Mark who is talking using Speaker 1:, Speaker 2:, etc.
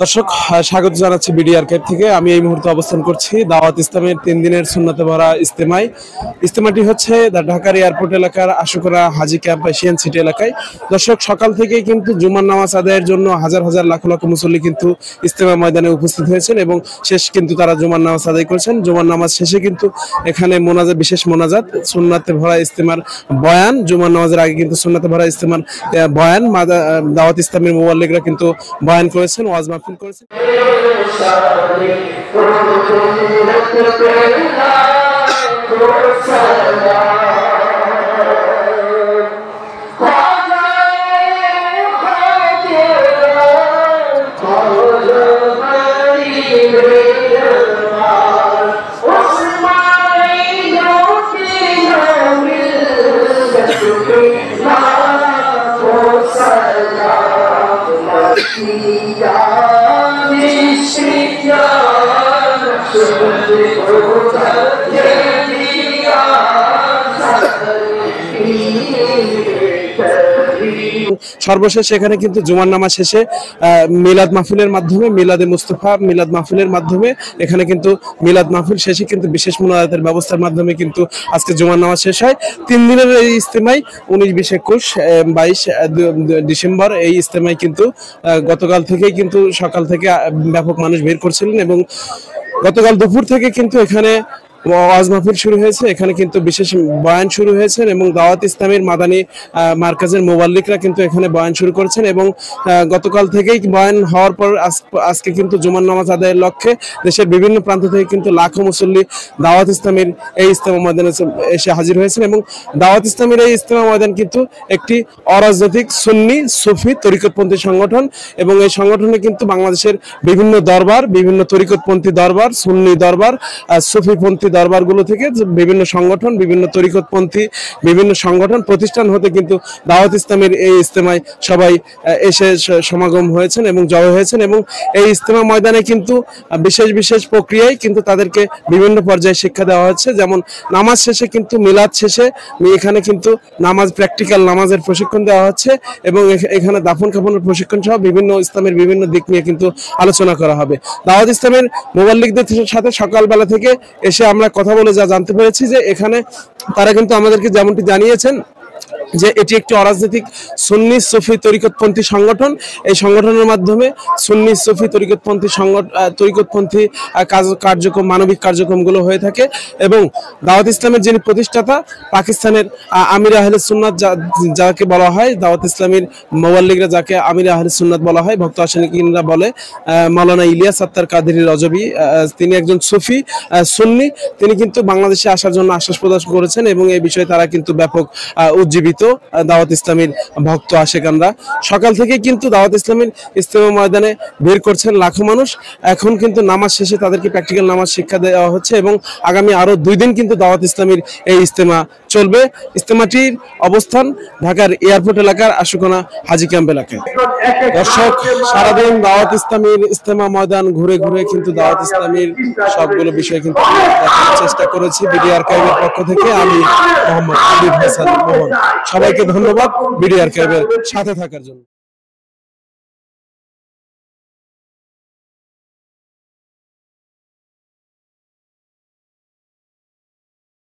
Speaker 1: দর্শক স্বাগত জানাচ্ছি বিডি আর্কাইভ থেকে। আমি এই মুহূর্তে অবস্থান করছি দাওয়াত ইসলামের 3 দিনের সুন্নাতে ভরা ইজতেমায়। ইজতেমাটি হচ্ছে ঢাকার এয়ারপোর্ট এলাকার আশুকরা হাজি ক্যাম্প এশিয়ান সিটি এলাকায়। দর্শক সকাল থেকেই কিন্তু জুমার নামাজ আদায়ের জন্য হাজার হাজার লাখ লাখ মুসল্লি কিন্তু ইজতেমা ময়দানে উপস্থিত হয়েছেন এবং শেষ কিন্তু তারা জুমার নামাজ আদায় করেছেন। জুমার নামাজ শেষে কিন্তু এখানে বিশেষ মোনাজাত, সুন্নাতে ভরা ইজতেমার বয়ান, জুমার নামাজের আগে কিন্তু সুন্নাতে ভরা ইজতেমার বয়ান দাওয়াত ইসলামের মুবাল্লিগরা কিন্তু বয়ান করেছেন, ওয়াজ মাহফিল করেছেন। সর্বশেষ এখানে কিন্তু জুমার নামাজ শেষে মিলাদ মাহফিলের মাধ্যমে, মিলাদে মুস্তফা মিলাদ মাহফিলের মাধ্যমে এখানে কিন্তু মিলাদ মাহফিল শেষে কিন্তু বিশেষ মোনাজাতের ব্যবস্থার মাধ্যমে কিন্তু আজকে জুমার নামাজ শেষ হয়। 3 দিনের এই ইজতেমায় 19, 20, 21, 22 ডিসেম্বর এই ইজতেমায় কিন্তু গতকাল থেকেই কিন্তু সকাল থেকে ব্যাপক মানুষ ভিড় করছিলেন এবং গতকাল দুপুর থেকে কিন্তু এখানে ওয়াজ মাহফিল শুরু হয়েছে। এখানে কিন্তু বিশেষ বয়ান শুরু হয়েছে এবং দাওয়াত ইসলামের মাদানী মার্কাজের মুবাল্লিগরা কিন্তু এখানে বয়ান শুরু করেছেন এবং গতকাল থেকেই বয়ান হওয়ার পর আজকে কিন্তু জুমার নামাজ আদায়ের লক্ষ্যে দেশের বিভিন্ন প্রান্ত থেকে কিন্তু লাখো মুসল্লি দাওয়াত ইসলামের এই ইজতেমা ময়দানে এসে হাজির হয়েছেন এবং দাওয়াত ইসলামের এই ইজতেমা ময়দান কিন্তু একটি অরাজনৈতিক সুন্নি সুফি তরিকতপন্থী সংগঠন এবং এই সংগঠনে কিন্তু বাংলাদেশের বিভিন্ন দরবার, বিভিন্ন তরিকতপন্থী দরবার, সুন্নি দরবার, সুফিপন্থী দরবারগুলো থেকে বিভিন্ন সংগঠন, বিভিন্ন তরিকতপন্থী বিভিন্ন সংগঠন প্রতিষ্ঠান হতে কিন্তু দাওয়াত ইসলামের এই ইজতেমায় সবাই এসে সমাগম হয়েছেন এবং জড়ো হয়েছেন এবং এই ইজতেমা ময়দানে কিন্তু বিশেষ বিশেষ প্রক্রিয়ায় কিন্তু তাদেরকে বিভিন্ন পর্যায়ে শিক্ষা দেওয়া হচ্ছে। যেমন নামাজ শেষে কিন্তু মিলাদ শেষে এখানে কিন্তু প্র্যাকটিক্যাল নামাজের প্রশিক্ষণ দেওয়া হচ্ছে এবং এখানে দাফন কাফনের প্রশিক্ষণ সহ বিভিন্ন ইসলামের বিভিন্ন দিক নিয়ে কিন্তু আলোচনা করা হবে। দাওয়াত ইসলামের মুবাল্লিগদের সাথে সকালবেলা থেকে এসে আমরা কথা বলে যা জানতে পেরেছি যে এখানে তারা কিন্তু আমাদেরকে যেমনটি জানিয়েছেন যে এটি একটি অরাজনৈতিক সুন্নি সুফি তরিকতপন্থী সংগঠন। এই সংগঠনের মাধ্যমে সুন্নি সুফি তরিকতপন্থী কার্যক্রম, মানবিক কার্যক্রমগুলো হয়ে থাকে এবং দাওয়াত ইসলামের যিনি প্রতিষ্ঠাতা পাকিস্তানের আমির আহলে সুন্নাত যাকে বলা হয়, দাওয়াত ইসলামের মুবাল্লিগরা যাকে আমির আহলে সুন্নাত বলা হয়, ভক্ত আশিকিনরা বলে, মাওলানা ইলিয়াস আত্তার কাদেরী রজবী, তিনি একজন সুফি সুন্নি। তিনি কিন্তু বাংলাদেশে আসার জন্য আশ্বাস প্রদান করেছেন এবং এই বিষয়ে তারা কিন্তু ব্যাপক উজ্জীবিত দাওয়াত ইসলামের ভক্ত আশিকানরা। সকাল থেকে কিন্তু দাওয়াত ইসলামের ইজতেমা ময়দানে ভিড় করছেন লাখো মানুষ। এখন কিন্তু নামাজ শেষে তাদেরকে প্র্যাকটিক্যাল নামাজ শিক্ষা দেওয়া হচ্ছে এবং আগামী আরো 2 দিন কিন্তু দাওয়াত ইসলামের এই ইজতেমা চলবে। ইজতেমাটির অবস্থান ঢাকার এয়ারপোর্ট এলাকার আশুকরা হাজি ক্যাম্প এলাকায়। দর্শক সারাদিন দাওয়াত ইসলামের ইজতেমা ময়দান ঘুরে ঘুরে কিন্তু দাওয়াত ইসলামের সবগুলো বিষয় কিন্তু দেখার চেষ্টা করেছি বিডি আর্কাইভের পক্ষ থেকে। আমি মোহাম্মদ আবিদ হাসান মোহন। সবাইকে ধন্যবাদ বিডি আর্কাইভের সাথে থাকার জন্য।